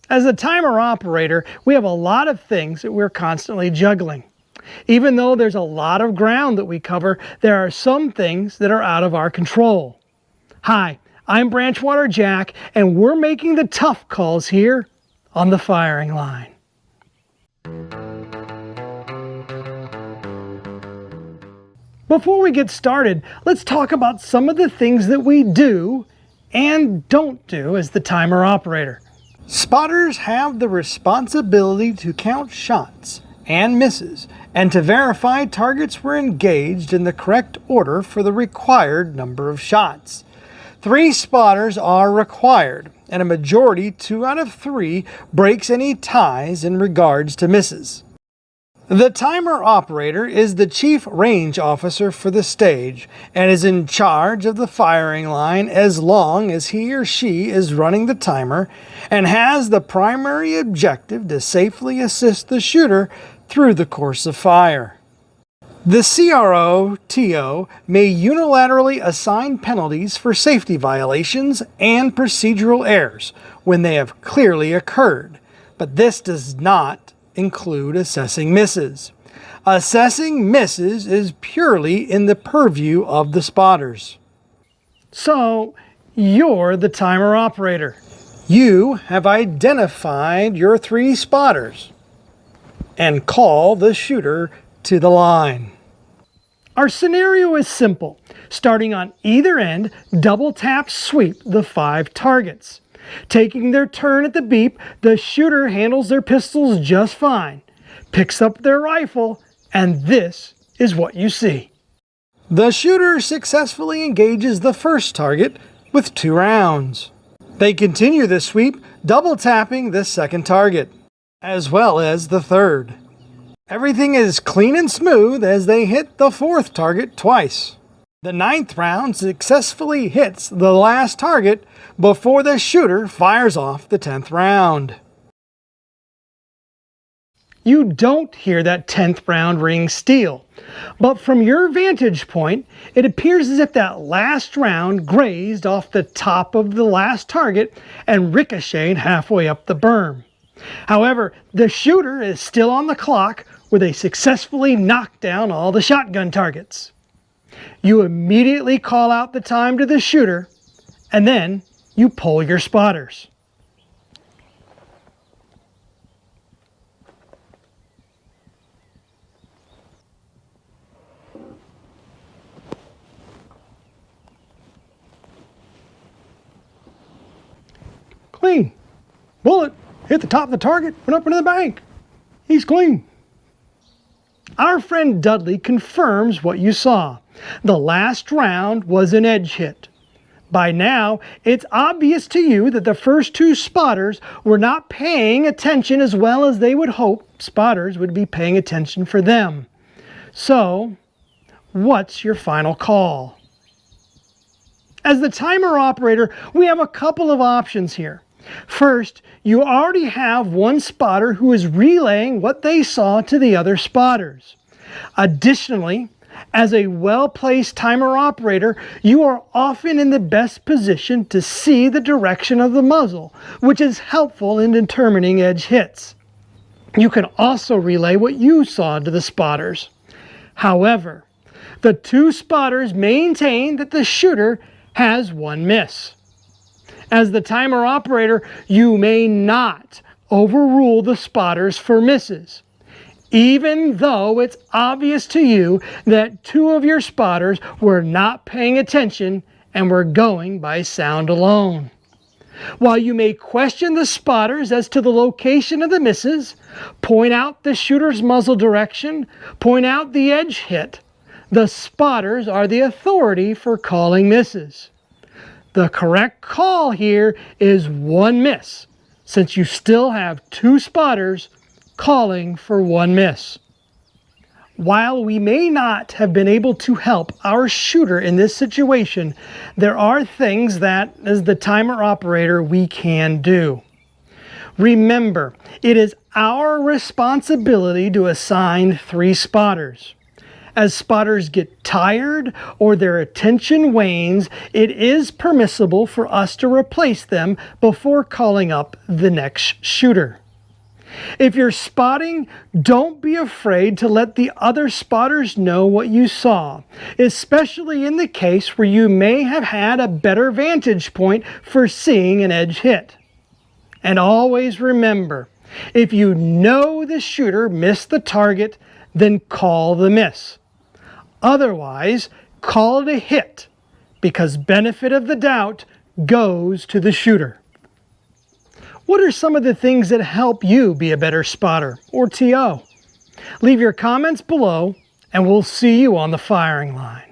As a timer operator, we have a lot of things that we're constantly juggling. Even though there's a lot of ground that we cover, there are some things that are out of our control. Hi, I'm Branchwater Jack, and we're making the tough calls here on the firing line. Before we get started, let's talk about some of the things that we do and don't do as the timer operator. Spotters have the responsibility to count shots and misses and to verify targets were engaged in the correct order for the required number of shots. 3 spotters are required, and a majority, 2 out of 3, breaks any ties in regards to misses. The timer operator is the chief range officer for the stage and is in charge of the firing line as long as he or she is running the timer and has the primary objective to safely assist the shooter through the course of fire. The CRO/TO may unilaterally assign penalties for safety violations and procedural errors when they have clearly occurred, but this does not include assessing misses. Assessing misses is purely in the purview of the spotters. So, you're the timer operator. You have identified your 3 spotters and call the shooter to the line. Our scenario is simple. Starting on either end, double tap sweep the 5 targets. Taking their turn at the beep, the shooter handles their pistols just fine, picks up their rifle, and this is what you see. The shooter successfully engages the first target with 2 rounds. They continue the sweep, double tapping the second target, as well as the third. Everything is clean and smooth as they hit the 4th target twice. The 9th round successfully hits the last target before the shooter fires off the 10th round. You don't hear that 10th round ring steel, but from your vantage point, it appears as if that last round grazed off the top of the last target and ricocheted halfway up the berm. However, the shooter is still on the clock where they successfully knocked down all the shotgun targets. You immediately call out the time to the shooter, and then you pull your spotters. Clean. Bullet hit the top of the target, went up into the bank. He's clean. Our friend Dudley confirms what you saw. The last round was an edge hit. By now, it's obvious to you that the first 2 spotters were not paying attention as well as they would hope spotters would be paying attention for them. So, what's your final call? As the timer operator, we have a couple of options here. First, you already have one spotter who is relaying what they saw to the other spotters. Additionally, as a well-placed timer operator, you are often in the best position to see the direction of the muzzle, which is helpful in determining edge hits. You can also relay what you saw to the spotters. However, the 2 spotters maintain that the shooter has 1 miss. As the timer operator, you may not overrule the spotters for misses, even though it's obvious to you that 2 of your spotters were not paying attention and were going by sound alone. While you may question the spotters as to the location of the misses, point out the shooter's muzzle direction, point out the edge hit, the spotters are the authority for calling misses. The correct call here is 1 miss, since you still have 2 spotters calling for 1 miss. While we may not have been able to help our shooter in this situation, there are things that, as the timer operator, we can do. Remember, it is our responsibility to assign 3 spotters. As spotters get tired or their attention wanes, it is permissible for us to replace them before calling up the next shooter. If you're spotting, don't be afraid to let the other spotters know what you saw, especially in the case where you may have had a better vantage point for seeing an edge hit. And always remember, if you know the shooter missed the target, then call the miss. Otherwise, call it a hit, because benefit of the doubt goes to the shooter. What are some of the things that help you be a better spotter, or TO? Leave your comments below, and we'll see you on the firing line.